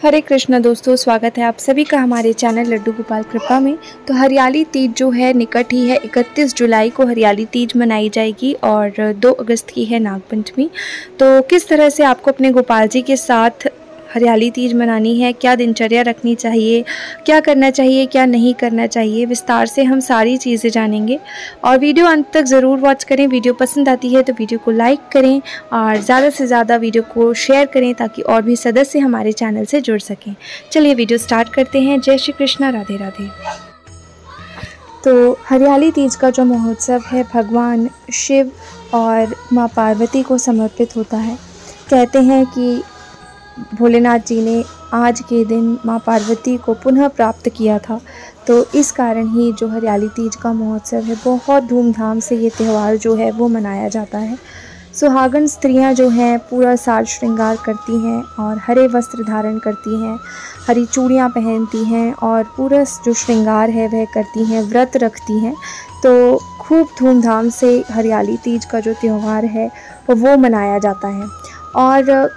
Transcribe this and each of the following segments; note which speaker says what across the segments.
Speaker 1: हरे कृष्णा दोस्तों, स्वागत है आप सभी का हमारे चैनल लड्डू गोपाल कृपा में। तो हरियाली तीज जो है निकट ही है। 31 जुलाई को हरियाली तीज मनाई जाएगी और 2 अगस्त की है नागपंचमी। तो किस तरह से आपको अपने गोपाल जी के साथ हरियाली तीज मनानी है, क्या दिनचर्या रखनी चाहिए, क्या करना चाहिए, क्या नहीं करना चाहिए, विस्तार से हम सारी चीज़ें जानेंगे। और वीडियो अंत तक ज़रूर वॉच करें। वीडियो पसंद आती है तो वीडियो को लाइक करें और ज़्यादा से ज़्यादा वीडियो को शेयर करें ताकि और भी सदस्य हमारे चैनल से जुड़ सकें। चलिए वीडियो स्टार्ट करते हैं। जय श्री कृष्णा, राधे राधे। तो हरियाली तीज का जो महोत्सव है भगवान शिव और माँ पार्वती को समर्पित होता है। कहते हैं कि भोलेनाथ जी ने आज के दिन माँ पार्वती को पुनः प्राप्त किया था। तो इस कारण ही जो हरियाली तीज का महोत्सव है बहुत धूमधाम से ये त्यौहार जो है वो मनाया जाता है। सुहागन स्त्रियां जो हैं पूरा साज श्रृंगार करती हैं और हरे वस्त्र धारण करती हैं, हरी चूड़ियाँ पहनती हैं और पूरा जो श्रृंगार है वह करती हैं, व्रत रखती हैं। तो खूब धूमधाम से हरियाली तीज का जो त्यौहार है वो मनाया जाता है। और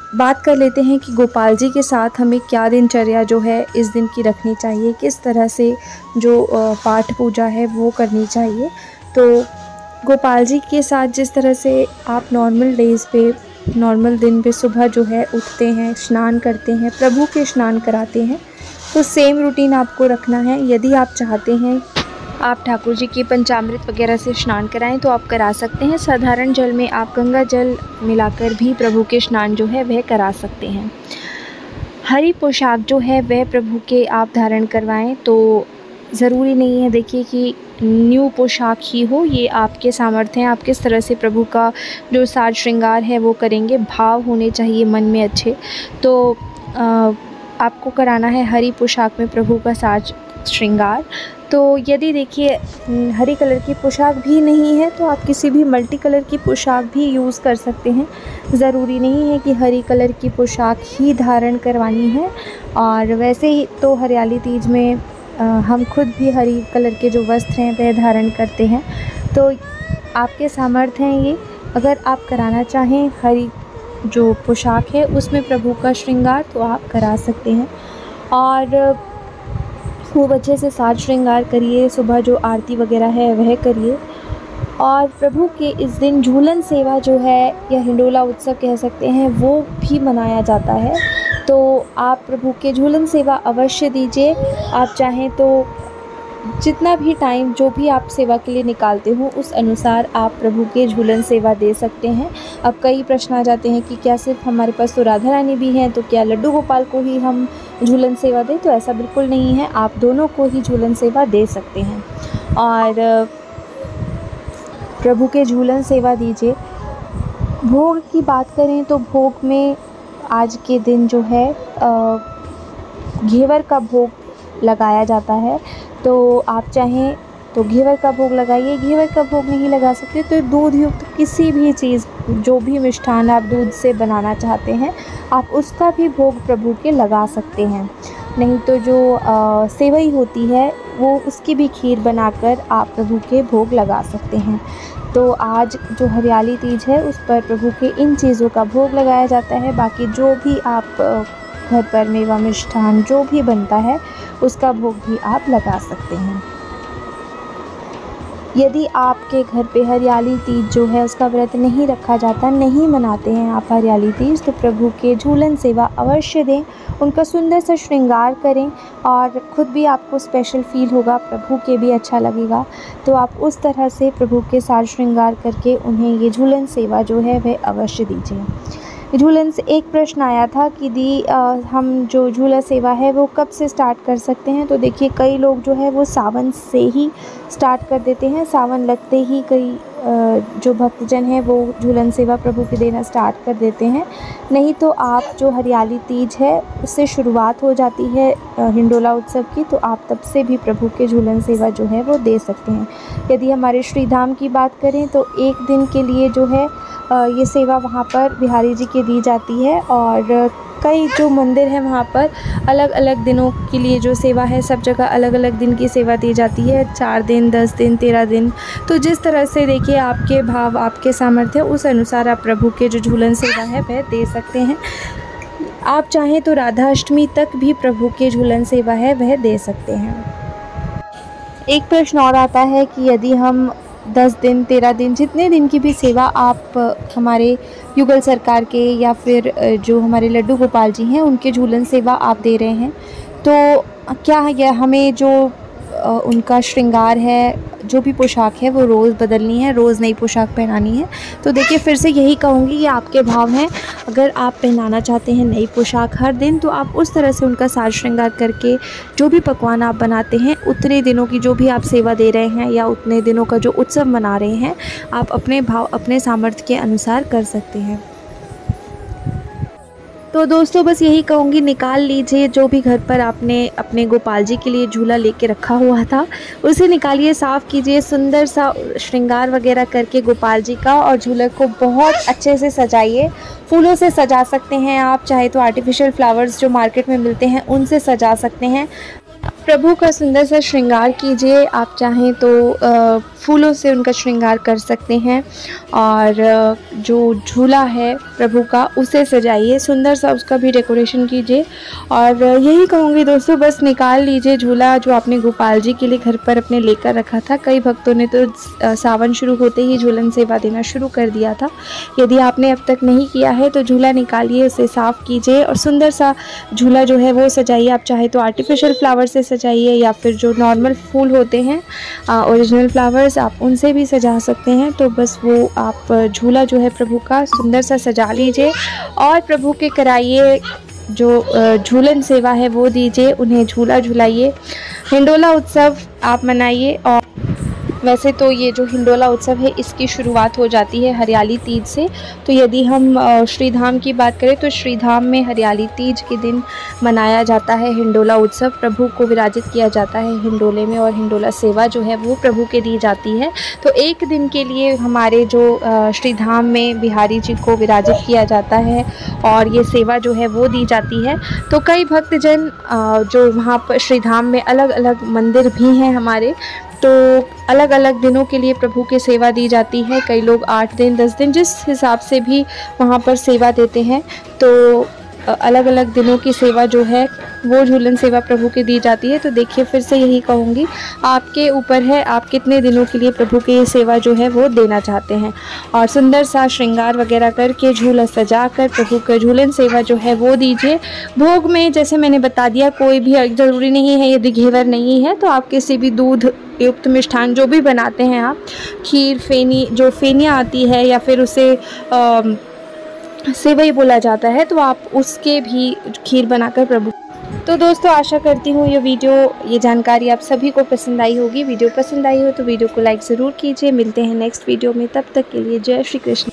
Speaker 1: बात कर लेते हैं कि गोपाल जी के साथ हमें क्या दिनचर्या जो है इस दिन की रखनी चाहिए, किस तरह से जो पाठ पूजा है वो करनी चाहिए। तो गोपाल जी के साथ जिस तरह से आप नॉर्मल डेज़ पे, नॉर्मल दिन पे सुबह जो है उठते हैं, स्नान करते हैं, प्रभु के स्नान कराते हैं, तो सेम रूटीन आपको रखना है। यदि आप चाहते हैं आप ठाकुर जी की पंचामृत वगैरह से स्नान कराएं तो आप करा सकते हैं। साधारण जल में आप गंगा जल मिलाकर भी प्रभु के स्नान जो है वह करा सकते हैं। हरी पोशाक जो है वह प्रभु के आप धारण करवाएं। तो ज़रूरी नहीं है देखिए कि न्यू पोशाक ही हो, ये आपके सामर्थ्य हैं। आप किस तरह से प्रभु का जो साज श्रृंगार है वो करेंगे, भाव होने चाहिए मन में अच्छे। तो आपको कराना है हरी पोशाक में प्रभु का साज श्रृंगार। तो यदि देखिए हरी कलर की पोशाक भी नहीं है तो आप किसी भी मल्टी कलर की पोशाक भी यूज़ कर सकते हैं। ज़रूरी नहीं है कि हरी कलर की पोशाक ही धारण करवानी है। और वैसे ही तो हरियाली तीज में हम खुद भी हरी कलर के जो वस्त्र हैं वह धारण करते हैं। तो आपके सामर्थ्य हैं ये। अगर आप कराना चाहें हरी जो पोशाक है उसमें प्रभु का श्रृंगार तो आप करा सकते हैं। और खूब अच्छे से साज श्रृंगार करिए, सुबह जो आरती वगैरह है वह करिए। और प्रभु के इस दिन झूलन सेवा जो है या हिंडोला उत्सव कह सकते हैं वो भी मनाया जाता है। तो आप प्रभु के झूलन सेवा अवश्य दीजिए। आप चाहें तो जितना भी टाइम जो भी आप सेवा के लिए निकालते हो उस अनुसार आप प्रभु के झूलन सेवा दे सकते हैं। अब कई प्रश्न आ जाते हैं कि क्या सिर्फ हमारे पास तो राधा रानी भी हैं, तो क्या लड्डू गोपाल को ही हम झूलन सेवा दें? तो ऐसा बिल्कुल नहीं है, आप दोनों को ही झूलन सेवा दे सकते हैं। और प्रभु के झूलन सेवा दीजिए। भोग की बात करें तो भोग में आज के दिन जो है घेवर का भोग लगाया जाता है। तो आप चाहें तो घेवर का भोग लगाइए। घेवर का भोग नहीं लगा सकते तो दूध युक्त किसी भी चीज़, जो भी मिष्ठान आप दूध से बनाना चाहते हैं आप उसका भी भोग प्रभु के लगा सकते हैं। नहीं तो जो सेवई होती है वो उसकी भी खीर बनाकर आप प्रभु के भोग लगा सकते हैं। तो आज जो हरियाली तीज है उस पर प्रभु के इन चीज़ों का भोग लगाया जाता है। बाकी जो भी आप घर पर मेवा मिष्ठान जो भी बनता है उसका भोग भी आप लगा सकते हैं। यदि आपके घर पे हरियाली तीज जो है उसका व्रत नहीं रखा जाता, नहीं मनाते हैं आप हरियाली तीज, तो प्रभु के झूलन सेवा अवश्य दें, उनका सुंदर सा श्रृंगार करें और ख़ुद भी आपको स्पेशल फील होगा, प्रभु के भी अच्छा लगेगा। तो आप उस तरह से प्रभु के साज श्रृंगार करके उन्हें ये झूलन सेवा जो है वह अवश्य दीजिए। झूलन से एक प्रश्न आया था कि दी हम जो झूला सेवा है वो कब से स्टार्ट कर सकते हैं? तो देखिए कई लोग जो है वो सावन से ही स्टार्ट कर देते हैं। सावन लगते ही कई जो भक्तजन हैं वो झूलन सेवा प्रभु की देना स्टार्ट कर देते हैं। नहीं तो आप जो हरियाली तीज है उससे शुरुआत हो जाती है हिंडोला उत्सव की, तो आप तब से भी प्रभु के झूलन सेवा जो है वो दे सकते हैं। यदि हमारे श्रीधाम की बात करें तो एक दिन के लिए जो है ये सेवा वहाँ पर बिहारी जी की दी जाती है। और कई जो मंदिर हैं वहाँ पर अलग अलग दिनों के लिए जो सेवा है, सब जगह अलग अलग दिन की सेवा दी जाती है, 4 दिन, 10 दिन, 13 दिन। तो जिस तरह से देखिए आपके भाव, आपके सामर्थ्य, उस अनुसार आप प्रभु के जो झूलन सेवा है वह दे सकते हैं। आप चाहें तो राधा अष्टमी तक भी प्रभु की झूलन सेवा है वह दे सकते हैं। एक प्रश्न और आता है कि यदि हम 10 दिन 13 दिन जितने दिन की भी सेवा आप हमारे युगल सरकार के या फिर जो हमारे लड्डू गोपाल जी हैं उनके झूलन सेवा आप दे रहे हैं, तो क्या यह हमें जो उनका श्रृंगार है, जो भी पोशाक है वो रोज़ बदलनी है, रोज़ नई पोशाक पहनानी है? तो देखिए फिर से यही कहूँगी, ये आपके भाव हैं। अगर आप पहनाना चाहते हैं नई पोशाक हर दिन, तो आप उस तरह से उनका साज श्रृंगार करके जो भी पकवान आप बनाते हैं, उतने दिनों की जो भी आप सेवा दे रहे हैं या उतने दिनों का जो उत्सव मना रहे हैं, आप अपने भाव अपने सामर्थ्य के अनुसार कर सकते हैं। तो दोस्तों बस यही कहूँगी, निकाल लीजिए जो भी घर पर आपने अपने गोपाल जी के लिए झूला लेके रखा हुआ था, उसे निकालिए, साफ़ कीजिए, सुंदर सा श्रृंगार वगैरह करके गोपाल जी का, और झूले को बहुत अच्छे से सजाइए। फूलों से सजा सकते हैं आप, चाहे तो आर्टिफिशियल फ्लावर्स जो मार्केट में मिलते हैं उनसे सजा सकते हैं। प्रभु का सुंदर सा श्रृंगार कीजिए। आप चाहें तो फूलों से उनका श्रृंगार कर सकते हैं, और जो झूला है प्रभु का उसे सजाइए, सुंदर सा उसका भी डेकोरेशन कीजिए। और यही कहूँगी दोस्तों, बस निकाल लीजिए झूला जो आपने गोपाल जी के लिए घर पर अपने लेकर रखा था। कई भक्तों ने तो सावन शुरू होते ही झूलन सेवा देना शुरू कर दिया था। यदि आपने अब तक नहीं किया है तो झूला निकालिए, उसे साफ़ कीजिए और सुंदर सा झूला जो है वो सजाइए। आप चाहे तो आर्टिफिशियल फ्लावर से सजाइए या फिर जो नॉर्मल फूल होते हैं ओरिजिनल फ्लावर्स, आप उनसे भी सजा सकते हैं। तो बस वो आप झूला जो है प्रभु का सुंदर सा सजा लीजिए और प्रभु के कराइए जो झूलन सेवा है वो दीजिए, उन्हें झूला झुलाइए। हिंडोला उत्सव आप मनाइए। और वैसे तो ये जो हिंडोला उत्सव है इसकी शुरुआत हो जाती है हरियाली तीज से। तो यदि हम श्रीधाम की बात करें तो श्रीधाम में हरियाली तीज के दिन मनाया जाता है हिंडोला उत्सव। प्रभु को विराजित किया जाता है हिंडोले में और हिंडोला सेवा जो है वो प्रभु के दी जाती है। तो एक दिन के लिए हमारे जो श्रीधाम में बिहारी जी को विराजित किया जाता है और ये सेवा जो है वो दी जाती है। तो कई भक्तजन जो वहाँ पर श्रीधाम में अलग अलग मंदिर भी हैं हमारे, तो अलग अलग दिनों के लिए प्रभु की सेवा दी जाती है। कई लोग 8 दिन 10 दिन जिस हिसाब से भी वहाँ पर सेवा देते हैं, तो अलग अलग दिनों की सेवा जो है वो झूलन सेवा प्रभु की दी जाती है। तो देखिए फिर से यही कहूँगी, आपके ऊपर है आप कितने दिनों के लिए प्रभु की सेवा जो है वो देना चाहते हैं। और सुंदर सा श्रृंगार वगैरह करके झूला सजा कर प्रभु का झूलन सेवा जो है वो दीजिए। भोग में जैसे मैंने बता दिया, कोई भी ज़रूरी नहीं है, यदि घेवर नहीं है तो आप किसी भी दूध युक्त मिष्ठान जो भी बनाते हैं आप, खीर, फेनी, जो फेनियाँ आती है या फिर उसे सेवई बोला जाता है, तो आप उसके भी खीर बनाकर प्रभु। तो दोस्तों आशा करती हूँ ये जानकारी आप सभी को पसंद आई होगी। वीडियो पसंद आई हो तो वीडियो को लाइक ज़रूर कीजिए। मिलते हैं नेक्स्ट वीडियो में, तब तक के लिए जय श्री कृष्ण।